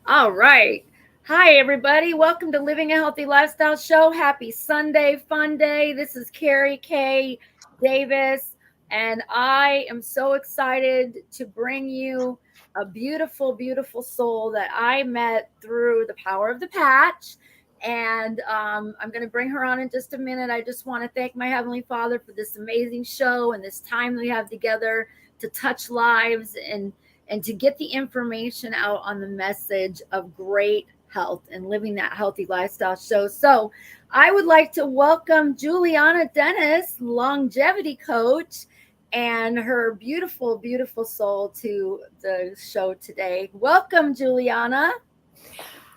All right. Hi, everybody. Welcome to Living a Healthy Lifestyle Show. Happy Sunday, fun day. This is Carrie K. Davis, and I am so excited to bring you a beautiful, beautiful soul that I met through the power of the patch. And I'm going to bring her on in just a minute. I just want to thank my Heavenly Father for this amazing show and this time we have together to touch lives and to get the information out on the message of great health and living that healthy lifestyle show. So I would like to welcome Julianna Dennis, longevity coach, and her beautiful, beautiful soul to the show today. Welcome, Julianna.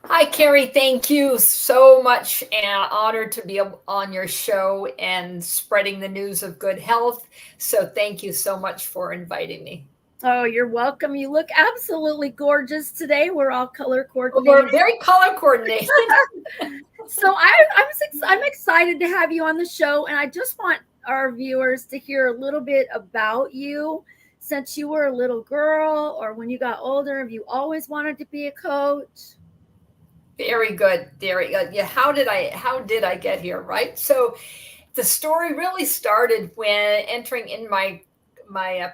Hi, Carrie. Thank you so much. And honored to be on your show and spreading the news of good health. So, thank you so much for inviting me. Oh, you're welcome. You look absolutely gorgeous today. We're all color Well, coordinated. we're very color coordinated. So I'm excited to have you on the show, and I just want our viewers to hear a little bit about you. Since you were a little girl, or when you got older, have you always wanted to be a coach? Very good. Very good. Yeah. How did I get here? Right. So, the story really started when entering in my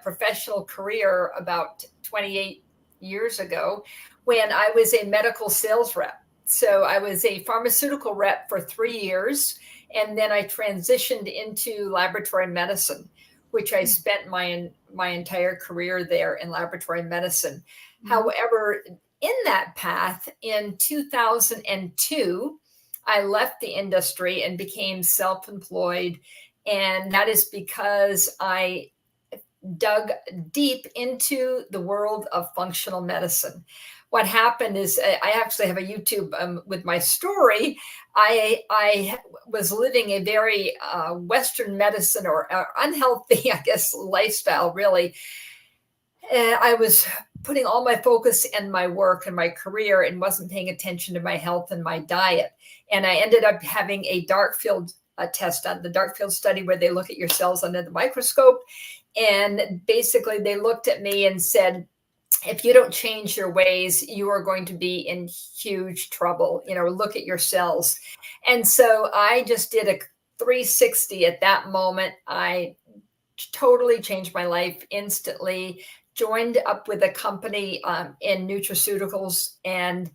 professional career about 28 years ago, when I was a medical sales rep. So I was a pharmaceutical rep for 3 years, and then I transitioned into laboratory medicine, which I spent my entire career there in laboratory medicine. Mhm. However, in that path, in 2002, I left the industry and became self employed. And that is because I dug deep into the world of functional medicine. What happened is I actually have a YouTube with my story. I was living a very Western medicine or unhealthy, I guess, lifestyle, really. I was putting all my focus in my work and my career and wasn't paying attention to my health and my diet. And I ended up having a dark field test on the dark field study where they look at your cells under the microscope. And basically, they looked at me and said, if you don't change your ways, you are going to be in huge trouble. Look at your cells. And so I just did a 360 at that moment. I totally changed my life instantly, joined up with a company in nutraceuticals and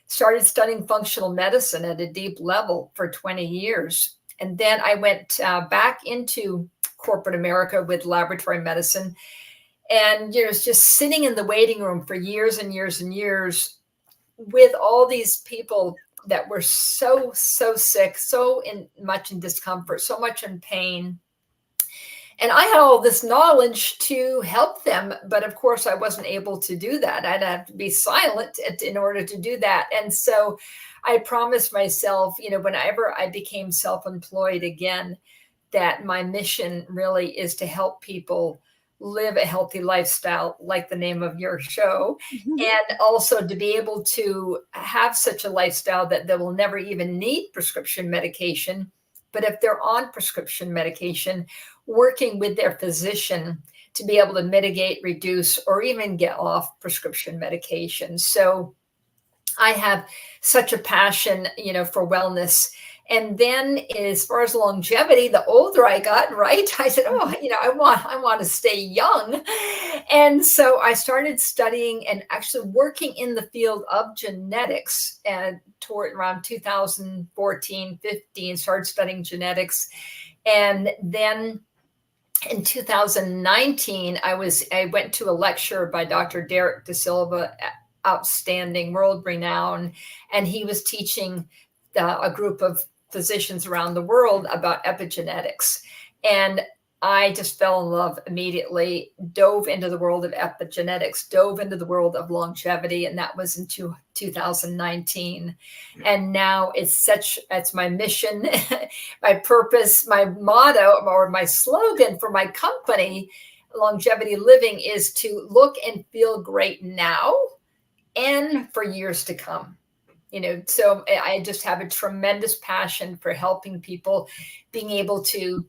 started studying functional medicine at a deep level for 20 years. And then I went back into corporate America with laboratory medicine, and just sitting in the waiting room for years and years and years with all these people that were so sick, much in discomfort, so much in pain. And I had all this knowledge to help them, but of course I wasn't able to do that. I'd have to be silent in order to do that. And so I promised myself, whenever I became self-employed again, that my mission really is to help people live a healthy lifestyle, like the name of your show, and also to be able to have such a lifestyle that they will never even need prescription medication. But if they're on prescription medication, working with their physician to be able to mitigate, reduce, or even get off prescription medication. So I have such a passion, for wellness. And then as far as longevity, the older I got, right, I said, oh, I want to stay young. And so I started studying and actually working in the field of genetics, and toward around 2014, 15, started studying genetics. And then in 2019, I went to a lecture by Dr. Derek De Silva, outstanding, world renowned, and he was teaching a group of physicians around the world about epigenetics. And I just fell in love immediately, dove into the world of epigenetics, dove into the world of longevity, and that was in 2019. And now it's my mission, my purpose, my motto, or my slogan for my company, Longevity Living, is to look and feel great now and for years to come. So I just have a tremendous passion for helping people being able to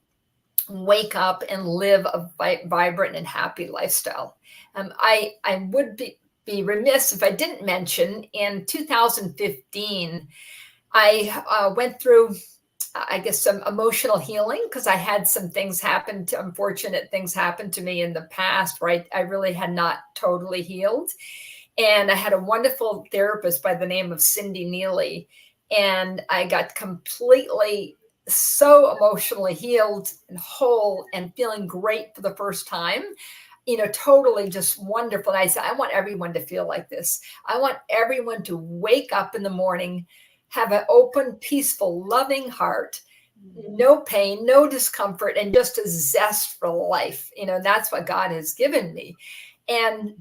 wake up and live a vibrant and happy lifestyle. I would be be remiss if I didn't mention in 2015, I went through, I guess, some emotional healing because I had some things happen, unfortunate things happen to me in the past, right? I really had not totally healed. And I had a wonderful therapist by the name of Cindy Neely. And I got completely so emotionally healed and whole and feeling great for the first time. Totally just wonderful. And I said, I want everyone to feel like this. I want everyone to wake up in the morning, have an open, peaceful, loving heart, no pain, no discomfort, and just a zest for life. That's what God has given me. And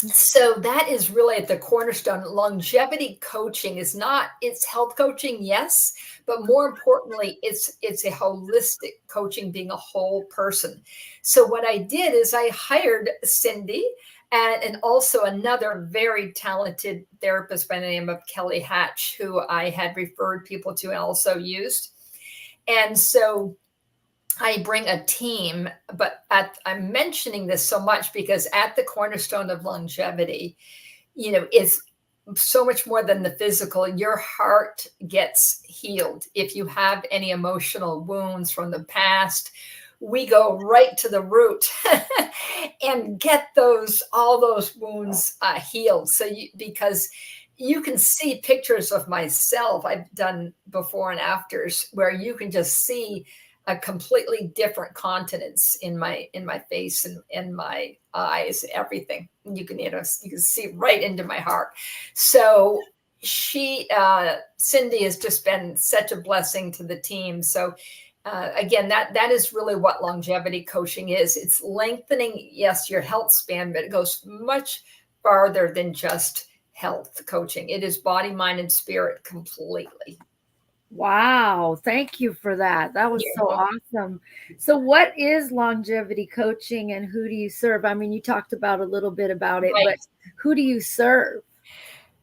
so that is really at the cornerstone. Longevity coaching it's health coaching, yes, but more importantly, it's a holistic coaching, being a whole person. So what I did is I hired Cindy and also another very talented therapist by the name of Kelly Hatch, who I had referred people to and also used. And so I bring a team, but I'm mentioning this so much because at the cornerstone of longevity, is so much more than the physical. Your heart gets healed. If you have any emotional wounds from the past, we go right to the root and get all those wounds healed. Because you can see pictures of myself, I've done before and afters, where you can just see a completely different continents in my face and in my eyes, everything. You can see right into my heart. So Cindy has just been such a blessing to the team. So again, that is really what longevity coaching is. It's lengthening, yes, your health span, but it goes much farther than just health coaching. It is body, mind, and spirit completely. Wow. Thank you for that. That was so awesome. So what is longevity coaching and who do you serve? I mean, you talked about a little bit about it, but who do you serve?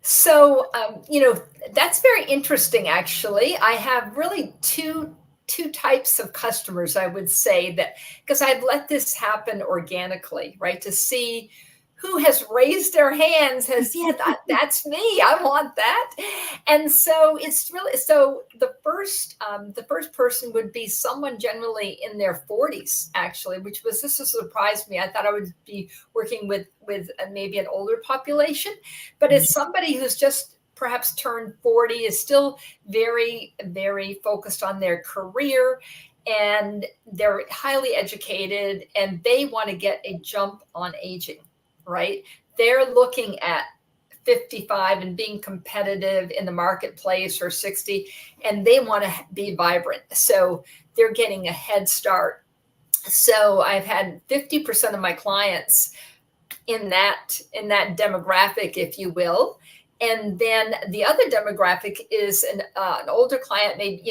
So, that's very interesting, actually. I have really two types of customers, I would say, that because I've let this happen organically, right? To see who has raised their hands that's me. I want that. And so it's really, so the first person would be someone generally in their 40s, actually, this has surprised me. I thought I would be working with maybe an older population, but it's somebody who's just perhaps turned 40, is still very, very focused on their career, and they're highly educated, and they want to get a jump on aging, right? They're looking at 55 and being competitive in the marketplace, or 60, and they want to be vibrant. So they're getting a head start. So I've had 50% of my clients in that demographic, if you will. And then the other demographic is an older client, maybe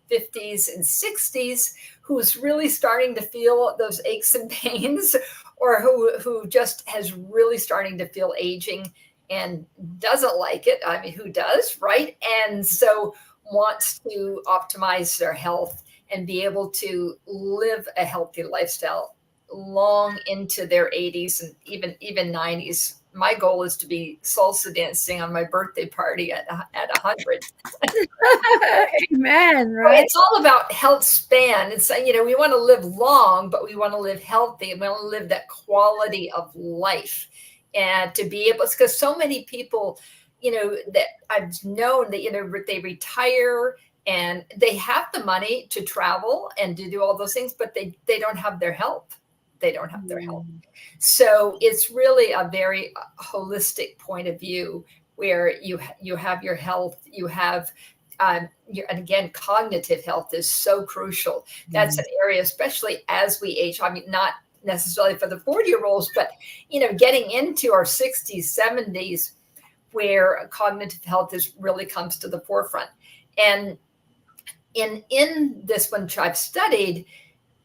50s and 60s, who's really starting to feel those aches and pains, or who just has really starting to feel aging and doesn't like it. I mean, who does, right? And so wants to optimize their health and be able to live a healthy lifestyle long into their 80s and even 90s. My goal is to be salsa dancing on my birthday party at 100. Amen. Right. It's all about health span. It's, we want to live long, but we want to live healthy, and we want to live that quality of life, and to be able, because so many people, that I've known that, they retire and they have the money to travel and to do all those things, but they don't have their health. They don't have their health. So it's really a very holistic point of view, where you have your health, you have, and again, cognitive health is so crucial. That's an area, especially as we age. I mean, not necessarily for the 40-year-olds, but getting into our 60s, 70s, where cognitive health really comes to the forefront. And in this one, which I've studied,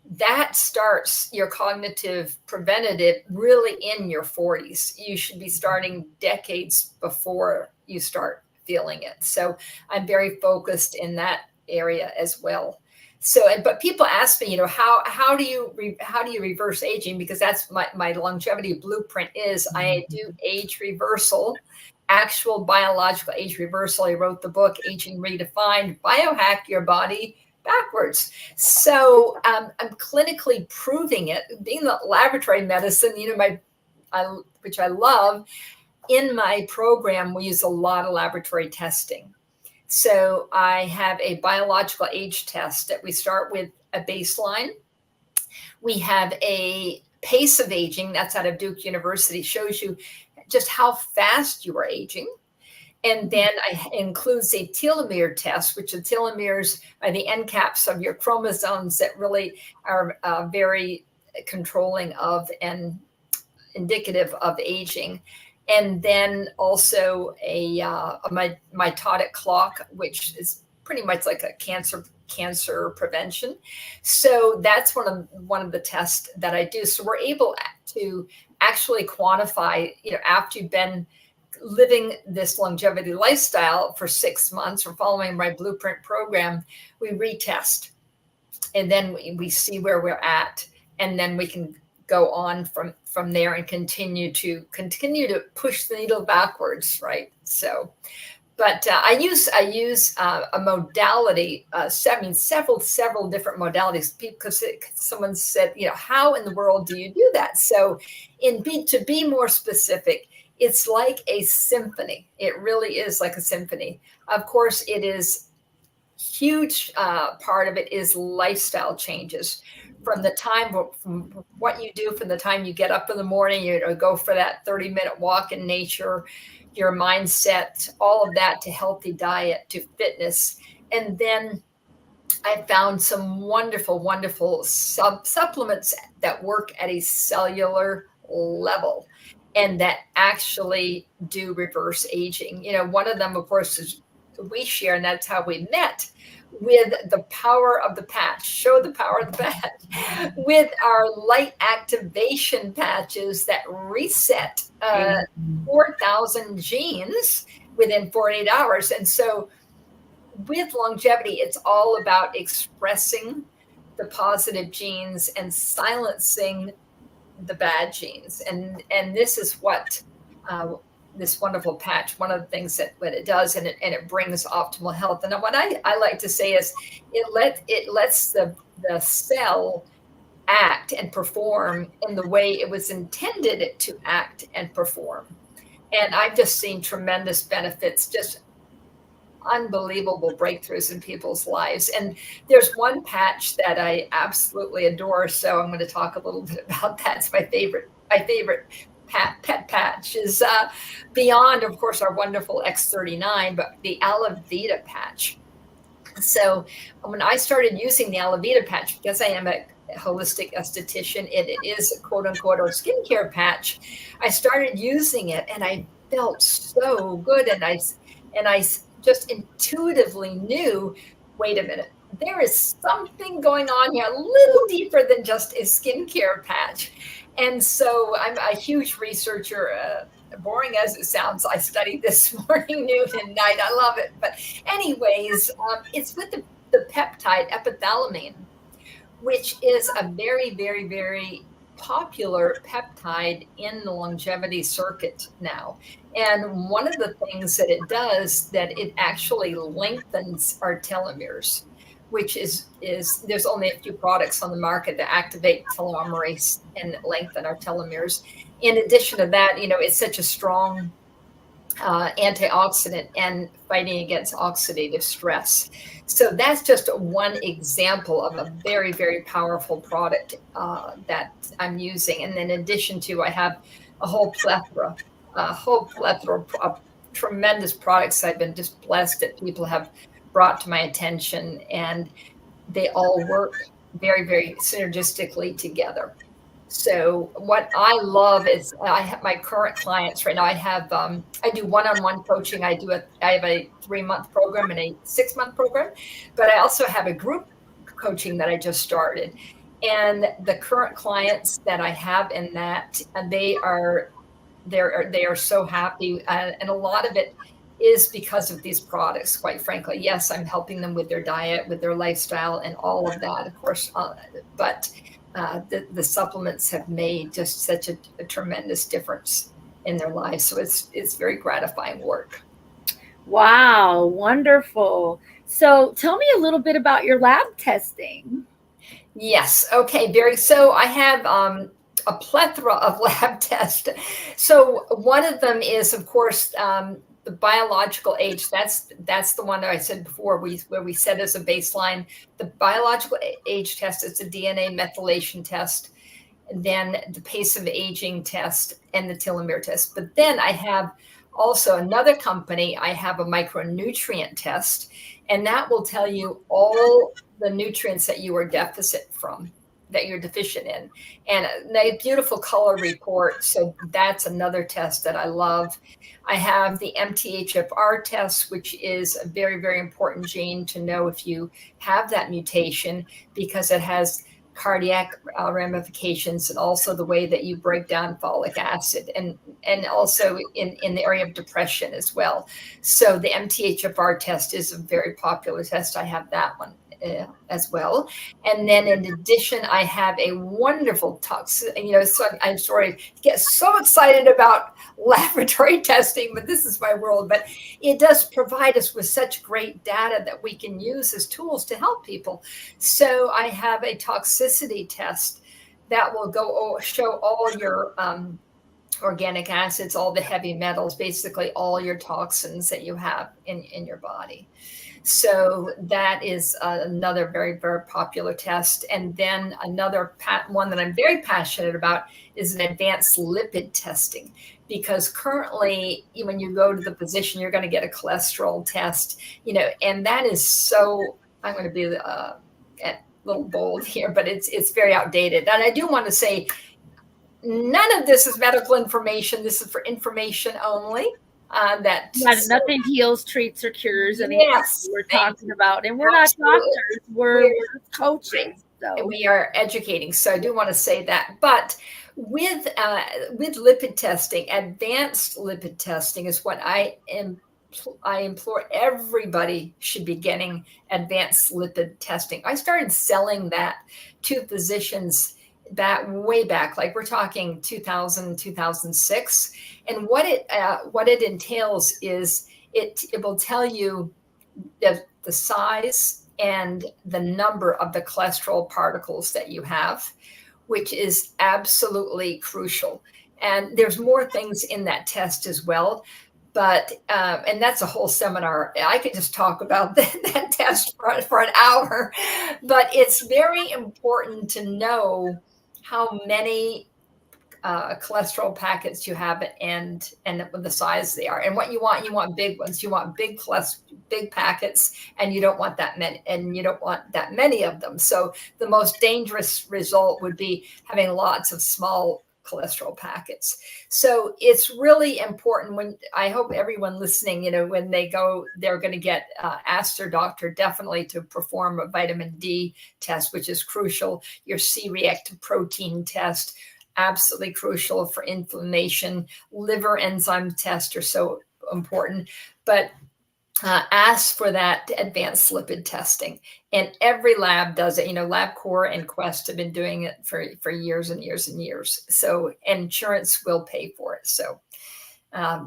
that starts your cognitive preventative really in your 40s. You should be starting decades before you start feeling it. So I'm very focused in that area as well. So, but people ask me, how do you reverse aging? Because that's my longevity blueprint is I do age reversal, actual biological age reversal. I wrote the book Aging Redefined: Biohack Your Body Backwards. So I'm clinically proving it. Being the laboratory medicine, which I love. In my program, we use a lot of laboratory testing. So I have a biological age test that we start with a baseline. We have a pace of aging, that's out of Duke University, shows you just how fast you are aging. And then I includes a telomere test, which the telomeres are the end caps of your chromosomes that really are very controlling of and indicative of aging. And then also a mitotic clock, which is pretty much like a cancer prevention. So that's one of the tests that I do. So we're able to actually quantify, after you've been living this longevity lifestyle for 6 months or following my blueprint program, we retest, and then we see where we're at, and then we can go on from there and continue to push the needle backwards, right? So, but I use a modality, several different modalities, because someone said, how in the world do you do that? So, to be more specific, it's like a symphony. It really is like a symphony. Of course, it is huge part of it is lifestyle changes. From what you do, from the time you get up in the morning, you go for that 30-minute walk in nature, your mindset, all of that, to healthy diet, to fitness. And then I found some wonderful supplements that work at a cellular level and that actually do reverse aging. One of them, of course, is we share, and that's how we met, with the power of the patch. Show the power of the patch with our light activation patches that reset 4,000 genes within 48 hours. And so with longevity, it's all about expressing the positive genes and silencing the bad genes. And this is what this wonderful patch, one of the things that what it does, and it brings optimal health. And what I like to say is it lets the cell act and perform in the way it was intended to act and perform. And I've just seen tremendous benefits, just unbelievable breakthroughs in people's lives. And there's one patch that I absolutely adore, so I'm going to talk a little bit about that. It's my favorite pet patch is beyond, of course, our wonderful X39, but the Alavita patch. So when I started using the Alavita patch, because I am a holistic esthetician, it is quote unquote our skincare patch, I started using it and I felt so good. And I just intuitively knew, wait a minute, there is something going on here a little deeper than just a skincare patch. And so I'm a huge researcher, boring as it sounds. I studied this morning, noon, and night. I love it. But anyways, it's with the peptide epithalamine, which is a very, very, very popular peptide in the longevity circuit now. And one of the things that it does, that it actually lengthens our telomeres, which is there's only a few products on the market that activate telomerase and lengthen our telomeres. In addition to that, it's such a strong antioxidant and fighting against oxidative stress. So that's just one example of a very, very powerful product that I'm using. And in addition to, I have a whole plethora of tremendous products I've been just blessed that people have brought to my attention, and they all work very, very synergistically together. So what I love is I have my current clients right now. I do one-on-one coaching. I have a 3-month program and a 6-month program, but I also have a group coaching that I just started. And the current clients that I have in that, they are so happy, and a lot of it is because of these products, quite frankly. Yes, I'm helping them with their diet, with their lifestyle, and all of that, of course. But the supplements have made just such a tremendous difference in their lives. So it's very gratifying work. Wow, wonderful. So tell me a little bit about your lab testing. Yes. Okay. So I have a plethora of lab tests. So one of them is, of course, the biological age. That's the one that I said before. Where we set as a baseline the biological age test. It's a DNA methylation test, and then the pace of aging test, and the telomere test. But then I have also another company. I have a micronutrient test, and that will tell you all the nutrients that you are deficit from, that you're deficient in, and a beautiful color report. So that's another test that I love. I have the MTHFR test, which is a very, very important gene to know if you have that mutation, because it has cardiac ramifications, and also the way that you break down folic acid, and also in the area of depression as well. So the MTHFR test is a very popular test. I have that one as well. And then in addition, I have a wonderful so I'm sorry to get so excited about laboratory testing, but this is my world. But it does provide us with such great data that we can use as tools to help people. So I have a toxicity test that will show all your organic acids, all the heavy metals, basically all your toxins that you have in your body. So that is another very, very popular test. And then another one that I'm very passionate about is an advanced lipid testing, because currently when you go to the physician, you're going to get a cholesterol test, and that is so, I'm going to be a little bold here, but it's very outdated. And I do want to say, none of this is medical information. This is for information only. Nothing heals, treats, or cures anything Yes, we're talking about. And we're absolutely. not doctors, we're coaches. Right. So. We are educating. So I do want to say that. But with lipid testing, advanced lipid testing is what I implore everybody should be getting. Advanced lipid testing. I started selling that to physicians way back, like we're talking 2000, 2006. And what it entails is it will tell you the size and the number of the cholesterol particles that you have, which is absolutely crucial. And there's more things in that test as well. But, and that's a whole seminar. I could just talk about that test for an hour. But it's very important to know how many cholesterol packets you have, and the size they are, and what you want big ones. You want big packets, and you don't want that many of them. So the most dangerous result would be having lots of small cholesterol packets. So it's really important. I hope everyone listening, when they go, they're going to get ask their doctor definitely to perform a vitamin D test, which is crucial. Your C-reactive protein test, absolutely crucial for inflammation. Liver enzyme tests are so important. But ask for that advanced lipid testing, and every lab does it. LabCorp and Quest have been doing it for years and years and years. So insurance will pay for it. So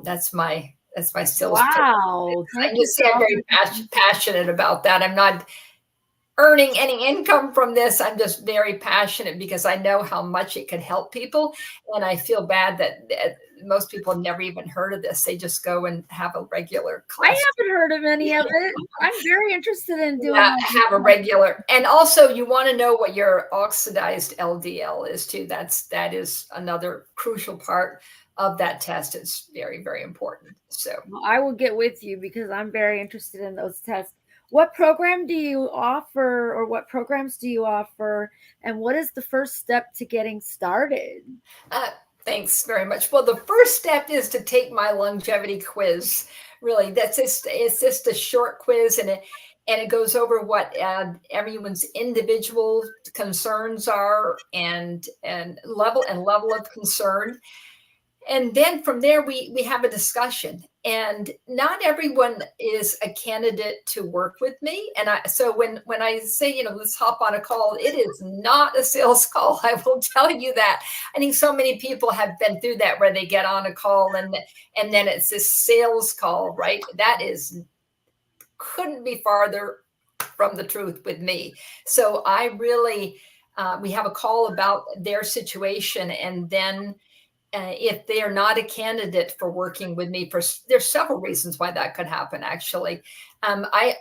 that's my sales. Wow! I just say I'm very passionate about that. I'm not earning any income from this. I'm just very passionate because I know how much it could help people, and I feel bad that most people have never even heard of this. They just go and have a regular class. I haven't heard of any of it. I'm very interested in doing have a regular. And also you want to know what your oxidized LDL is too. That is another crucial part of that test. It's very, very important. So I will get with you because I'm very interested in those tests. What program do you offer, or what programs do you offer, and what is the first step to getting started? Thanks very much. Well, the first step is to take my longevity quiz. Really, it's just a short quiz, and it goes over what everyone's individual concerns are, and level of concern. And then from there, we have a discussion. And not everyone is a candidate to work with me. And so when I say, let's hop on a call, it is not a sales call. I will tell you that. I think so many people have been through that, where they get on a call and then it's this sales call, right? That is couldn't be farther from the truth with me. So I really, we have a call about their situation, and then if they are not a candidate for working with me, there's several reasons why that could happen. Actually, I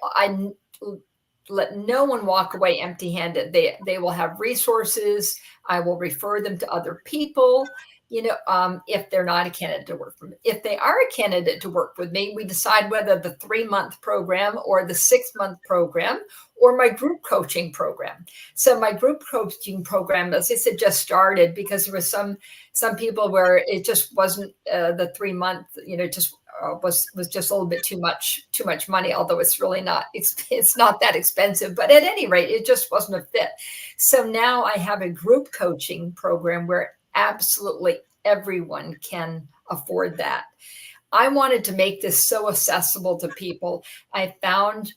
let no one walk away empty-handed. They will have resources. I will refer them to other people. If they're not a candidate to work for me. If they are a candidate to work with me, we decide whether the 3-month program or the 6-month program or my group coaching program. So my group coaching program, as I said, just started because there was some people where it just wasn't the 3-month, just was just a little bit too much money, although it's really not, it's not that expensive, but at any rate, it just wasn't a fit. So now I have a group coaching program where absolutely everyone can afford that. I wanted to make this so accessible to people. I found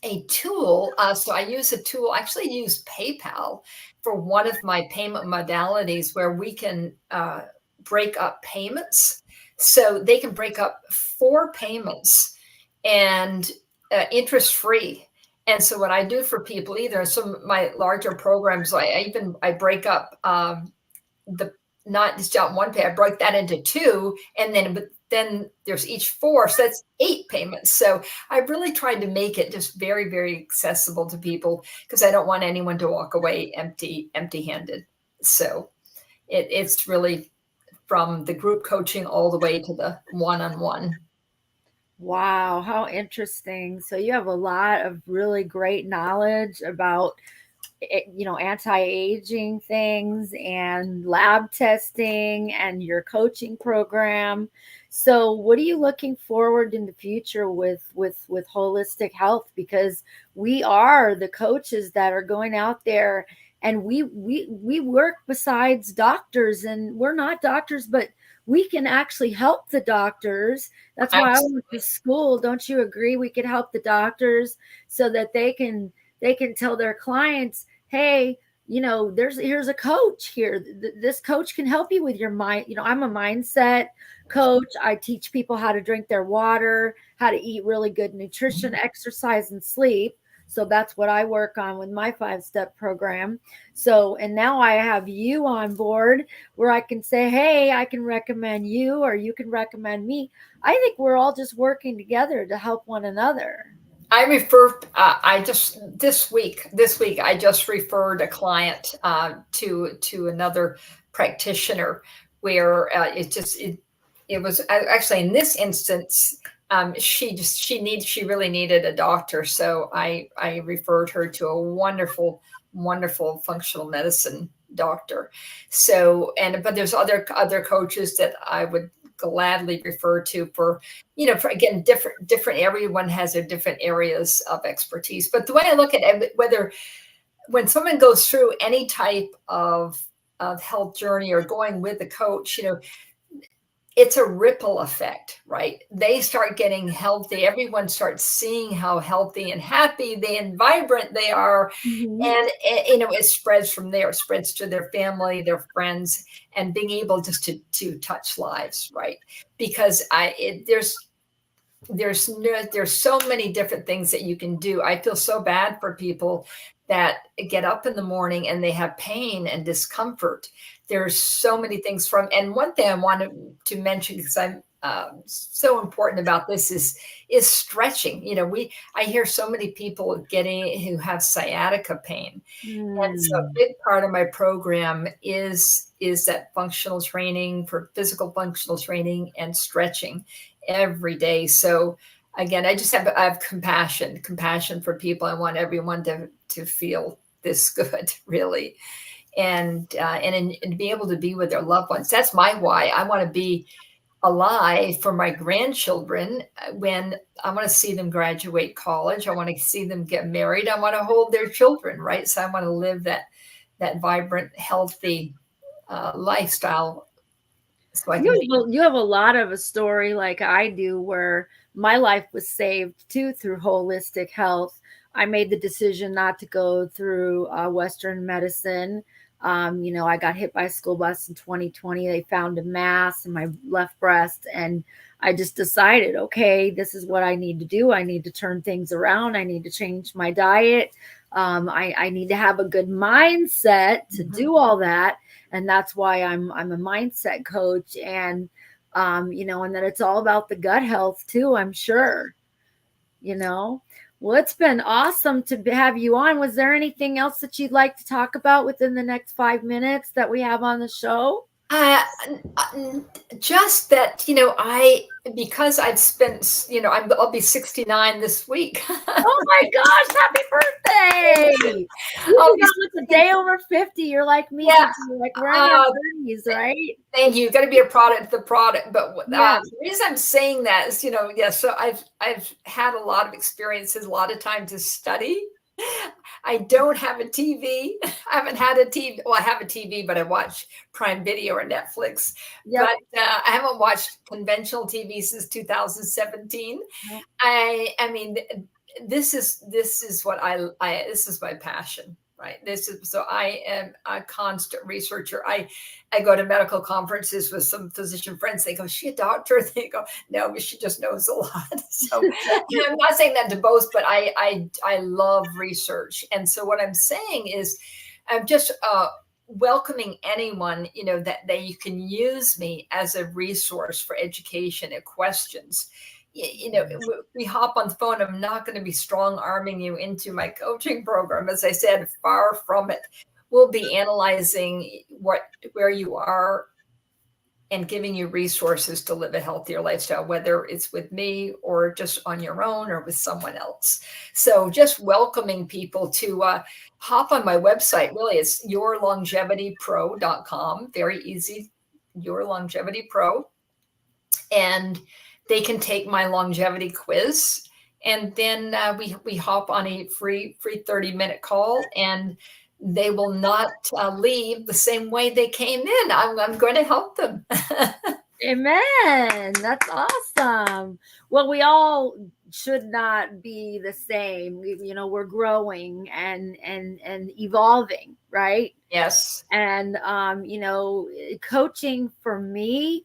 a tool. So I use a tool, I actually use PayPal for one of my payment modalities, where we can break up payments. So they can break up 4 payments and interest free. And so what I do for people, either some of my larger programs, I break up the not just on one pay, I break that into 2, and then there's each 4, so that's 8 payments. So I really tried to make it just very, very accessible to people, because I don't want anyone to walk away empty-handed. So it's really from the group coaching all the way to the one-on-one. Wow, how interesting. So you have a lot of really great knowledge about anti-aging things and lab testing and your coaching program. So what are you looking forward in the future with holistic health? Because we are the coaches that are going out there, and we work besides doctors, and we're not doctors, but we can actually help the doctors. That's why I went to school. Don't you agree? We could help the doctors so that they can tell their clients, hey, here's a coach here. This coach can help you with your mind. I'm a mindset coach. I teach people how to drink their water, how to eat really good nutrition, exercise, and sleep. So that's what I work on with my 5-step program. So, and now I have you on board, where I can say, hey, I can recommend you, or you can recommend me. I think we're all just working together to help one another. I refer. I just this week. I just referred a client to another practitioner, where it was actually, in this instance, she really needed a doctor, so I referred her to a wonderful functional medicine doctor. So, but there's other coaches that I would gladly refer to for, for, again, different everyone has their different areas of expertise. But the way I look at it, when someone goes through any type of health journey or going with a coach, it's a ripple effect, right? They start getting healthy. Everyone starts seeing how healthy and happy and vibrant they are. Mm-hmm. And, it spreads from there. It spreads to their family, their friends, and being able just to touch lives, right? Because there's so many different things that you can do. I feel so bad for people that get up in the morning and they have pain and discomfort. There's so many things and one thing I wanted to mention, because I'm so important about this, is stretching. I hear so many people who have sciatica pain. And so a big part of my program is that functional training, for physical functional training and stretching every day. So again, I have compassion for people. I want everyone to feel this good, really. And be able to be with their loved ones. That's my why. I want to be alive for my grandchildren when I want to see them graduate college. I want to see them get married. I want to hold their children, right? So I want to live that vibrant, healthy lifestyle so I can. You have a lot of a story like I do, where my life was saved too through holistic health. I made the decision not to go through Western medicine. I got hit by a school bus in 2020. They found a mass in my left breast, and I just decided, okay, this is what I need to do. I need to turn things around. I need to change my diet. I need to have a good mindset to do all that, and that's why I'm a mindset coach, and and then it's all about the gut health too, I'm sure. you know well, it's been awesome to have you on. Was there anything else that you'd like to talk about within the next 5 minutes that we have on the show? Uh, just that, because I've spent, I'll be 69 this week. Oh my gosh, happy birthday! You got with a day over 50. You're like me. Yeah. Like we're in our 30s, right? Thank you. Got to be a product of the product. But Yeah. the reason I'm saying that is, so I've had a lot of experiences, a lot of time to study. I don't have a TV. I haven't had a TV. Well, I have a TV, but I watch Prime Video or Netflix. Yep. But I haven't watched conventional TV since 2017. Nope. I mean, this is what this is my passion, right? So I am a constant researcher. I go to medical conferences with some physician friends. They go, "Is she a doctor?" They go, "No, but she just knows a lot." So I'm not saying that to boast, but I love research. And so what I'm saying is I'm just welcoming anyone, that you can use me as a resource for education and questions. We hop on the phone. I'm not going to be strong arming you into my coaching program. As I said, far from it. We'll be analyzing where you are and giving you resources to live a healthier lifestyle, whether it's with me or just on your own or with someone else. So just welcoming people to hop on my website. Really, it's yourlongevity.pro.com. Very easy, Your Longevity Pro. And they can take my longevity quiz, and then we hop on a free 30-minute call, and they will not leave the same way they came in. I'm going to help them. Amen. That's awesome. Well, we all should not be the same. We're growing and evolving, right? Yes. And coaching for me,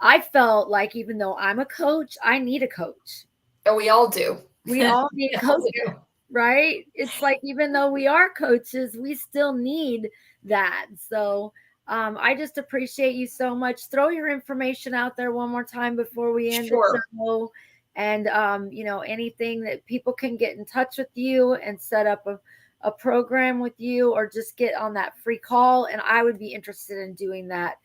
I felt like even though I'm a coach, I need a coach. Oh, we all do. We all need coaches, right? It's like even though we are coaches, we still need that. So I just appreciate you so much. Throw your information out there one more time before we end the show. And anything that people can get in touch with you and set up a program with you, or just get on that free call. And I would be interested in doing that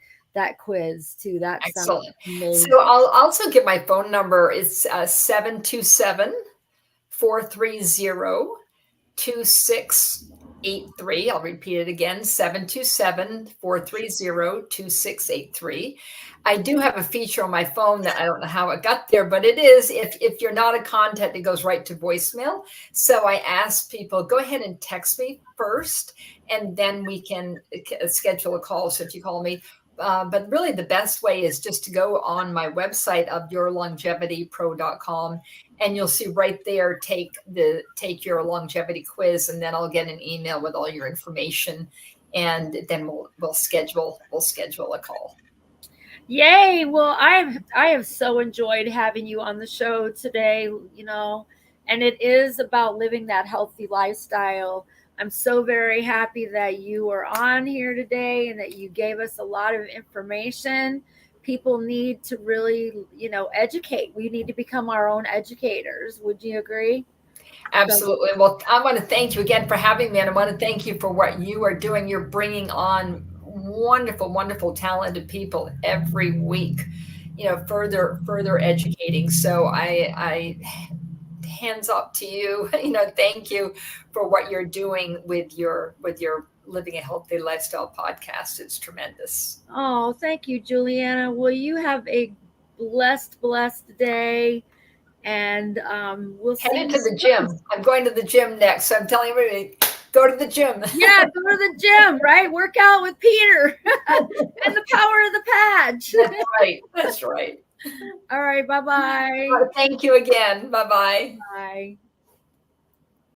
quiz too. That excellent. Amazing. So I'll also give my phone number. It's 727-430-2683. I'll repeat it again, 727-430-2683. I do have a feature on my phone that I don't know how it got there, but it is, if you're not a contact, it goes right to voicemail. So I ask people, go ahead and text me first, and then we can schedule a call. So if you call me, but really the best way is just to go on my website of yourlongevitypro.com, and you'll see right there, take your longevity quiz, and then I'll get an email with all your information, and then we'll schedule a call. Yay. Well, I have so enjoyed having you on the show today, and it is about living that healthy lifestyle. I'm so very happy that you were on here today and that you gave us a lot of information. People need to really, educate. We need to become our own educators. Would you agree? Absolutely. Well, I want to thank you again for having me, and I want to thank you for what you are doing. You're bringing on wonderful, wonderful, talented people every week, further educating. So I hands up to you. Thank you for what you're doing with your Living a Healthy Lifestyle podcast. It's tremendous. Oh, thank you, Julianna. Well, you have a blessed day, and we'll see you to the gym. I'm going to the gym next, so I'm telling everybody, Go to the gym. Yeah, go to the gym, right? Work out with Peter and the power of the patch. That's right. That's right. All right. Bye-bye. Thank you again. Bye-bye. Bye.